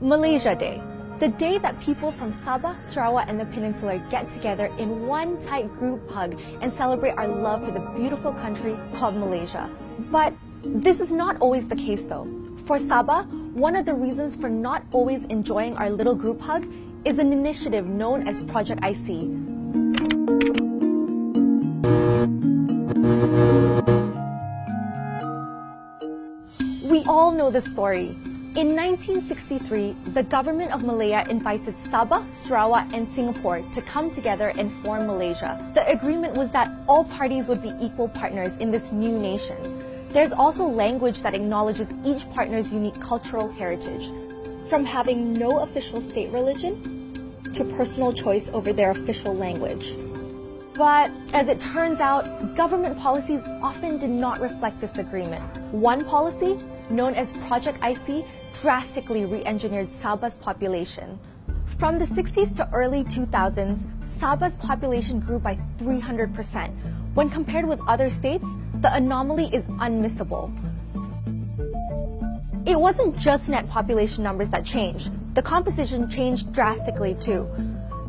Malaysia Day, the day that people from Sabah, Sarawak and the Peninsula get together in one tight group hug and celebrate our love for the beautiful country called Malaysia. But this is not always the case though. For Sabah, one of the reasons for not always enjoying our little group hug is an initiative known as Project IC. We all know the story. In 1963, the government of Malaya invited Sabah, Sarawak, and Singapore to come together and form Malaysia. The agreement was that all parties would be equal partners in this new nation. There's also language that acknowledges each partner's unique cultural heritage, from having no official state religion to personal choice over their official language. But as it turns out, government policies often did not reflect this agreement. One policy, known as Project IC, drastically re-engineered Sabah's population. From the 60s to early 2000s, Sabah's population grew by 300%. When compared with other states, the anomaly is unmissable. It wasn't just net population numbers that changed. The composition changed drastically too.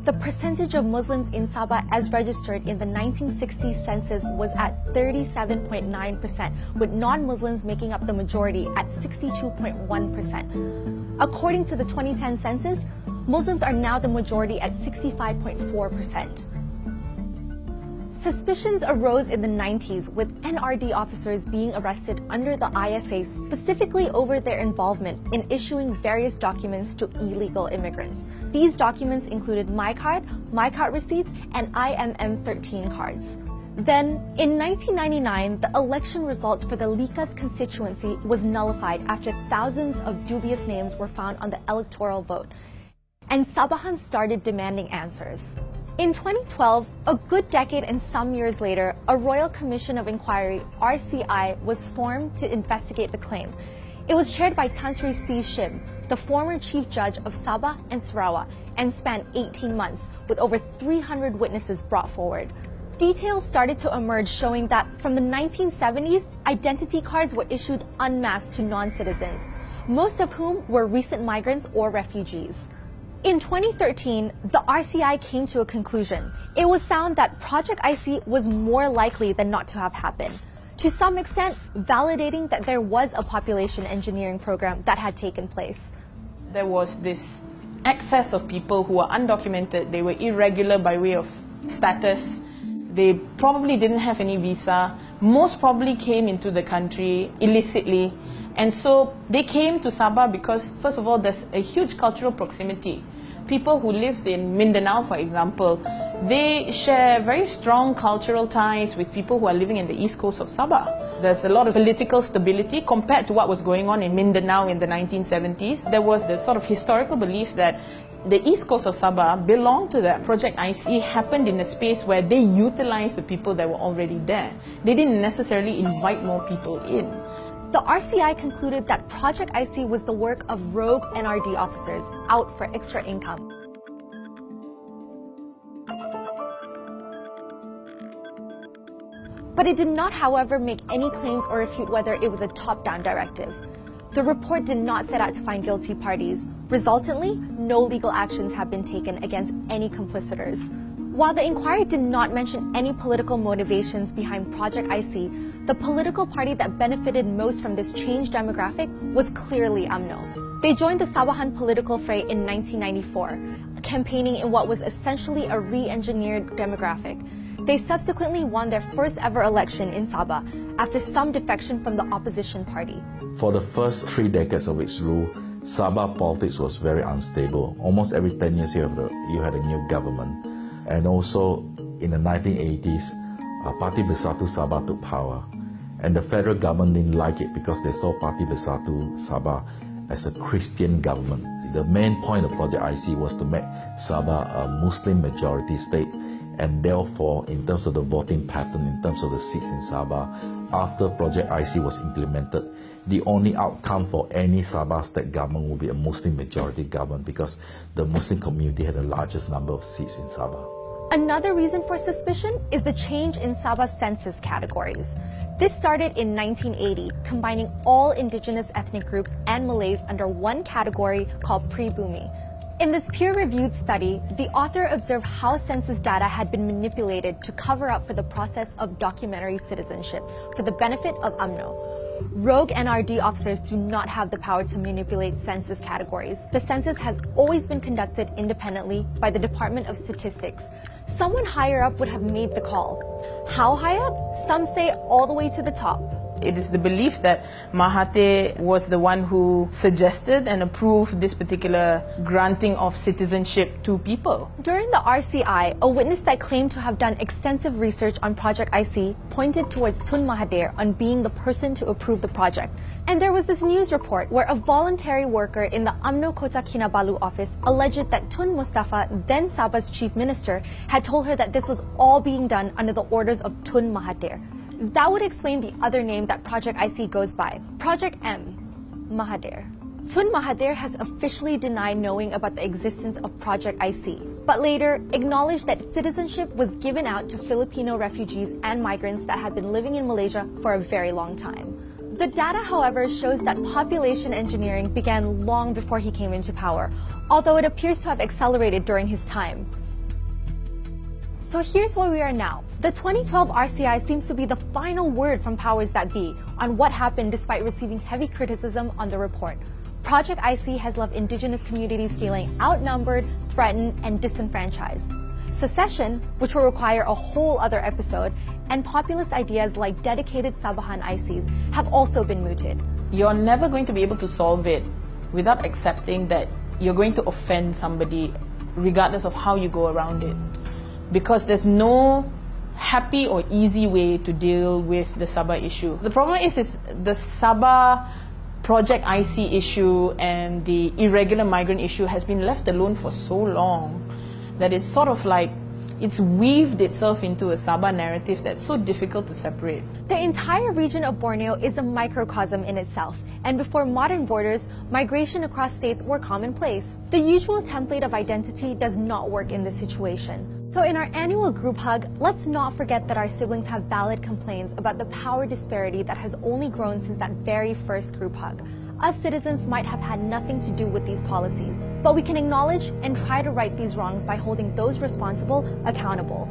The percentage of Muslims in Sabah as registered in the 1960 census was at 37.9%, with non-Muslims making up the majority at 62.1%. According to the 2010 census, Muslims are now the majority at 65.4%. Suspicions arose in the 90s with NRD officers being arrested under the ISA specifically over their involvement in issuing various documents to illegal immigrants. These documents included MyCard receipts, and IMM13 cards. Then, in 1999, the election results for the Likas constituency was nullified after thousands of dubious names were found on the electoral vote, and Sabahans started demanding answers. In 2012, a good decade and some years later, a Royal Commission of Inquiry, RCI, was formed to investigate the claim. It was chaired by Tan Sri Steve Shim, the former Chief Judge of Sabah and Sarawak, and spanned 18 months, with over 300 witnesses brought forward. Details started to emerge showing that from the 1970s, identity cards were issued en masse to non-citizens, most of whom were recent migrants or refugees. In 2013, the RCI came to a conclusion. It was found that Project IC was more likely than not to have happened, to some extent validating that there was a population engineering program that had taken place. There was this excess of people who were undocumented. They were irregular by way of status. They probably didn't have any visa. Most probably came into the country illicitly. And so they came to Sabah because, first of all, there's a huge cultural proximity. People who lived in Mindanao, for example, they share very strong cultural ties with people who are living in the east coast of Sabah. There's a lot of political stability compared to what was going on in Mindanao in the 1970s. There was this sort of historical belief that the east coast of Sabah belonged to that. Project IC happened in a space where they utilized the people that were already there. They didn't necessarily invite more people in. The RCI concluded that Project IC was the work of rogue NRD officers out for extra income. But it did not, however, make any claims or refute whether it was a top-down directive. The report did not set out to find guilty parties. Resultantly, no legal actions have been taken against any complicitors. While the inquiry did not mention any political motivations behind Project IC, the political party that benefited most from this changed demographic was clearly UMNO. They joined the Sabahan political fray in 1994, campaigning in what was essentially a re-engineered demographic. They subsequently won their first ever election in Sabah after some defection from the opposition party. For the first 3 decades of its rule, Sabah politics was very unstable. Almost every 10 years you had a new government. And also in the 1980s, Parti Bersatu Sabah took power. And the federal government didn't like it because they saw Parti Bersatu Sabah as a Christian government. The main point of Project IC was to make Sabah a Muslim majority state, and therefore, in terms of the voting pattern, in terms of the seats in Sabah, after Project IC was implemented, the only outcome for any Sabah state government would be a Muslim majority government because the Muslim community had the largest number of seats in Sabah. Another reason for suspicion is the change in Sabah's census categories. This started in 1980, combining all indigenous ethnic groups and Malays under one category called Pribumi. In this peer-reviewed study, the author observed how census data had been manipulated to cover up for the process of documentary citizenship for the benefit of UMNO. Rogue NRD officers do not have the power to manipulate census categories. The census has always been conducted independently by the Department of Statistics. Someone higher up would have made the call. How high up? Some say all the way to the top. It is the belief that Mahathir was the one who suggested and approved this particular granting of citizenship to people. During the RCI, a witness that claimed to have done extensive research on Project IC pointed towards Tun Mahathir on being the person to approve the project. And there was this news report where a voluntary worker in the UMNO Kota Kinabalu office alleged that Tun Mustafa, then Sabah's chief minister, had told her that this was all being done under the orders of Tun Mahathir. That would explain the other name that Project IC goes by, Project M, Mahathir. Tun Mahathir has officially denied knowing about the existence of Project IC, but later acknowledged that citizenship was given out to Filipino refugees and migrants that had been living in Malaysia for a very long time. The data, however, shows that population engineering began long before he came into power, although it appears to have accelerated during his time. So here's where we are now. The 2012 RCI seems to be the final word from powers that be on what happened despite receiving heavy criticism on the report. Project IC has left indigenous communities feeling outnumbered, threatened, and disenfranchised. Secession, which will require a whole other episode, and populist ideas like dedicated Sabahan ICs have also been mooted. You're never going to be able to solve it without accepting that you're going to offend somebody regardless of how you go around it. Because there's no happy or easy way to deal with the Sabah issue. The problem is the Sabah Project IC issue and the irregular migrant issue has been left alone for so long that it's sort of like it's weaved itself into a Sabah narrative that's so difficult to separate. The entire region of Borneo is a microcosm in itself, and before modern borders, migration across states were commonplace. The usual template of identity does not work in this situation. So in our annual group hug, let's not forget that our siblings have valid complaints about the power disparity that has only grown since that very first group hug. Us citizens might have had nothing to do with these policies, but we can acknowledge and try to right these wrongs by holding those responsible accountable.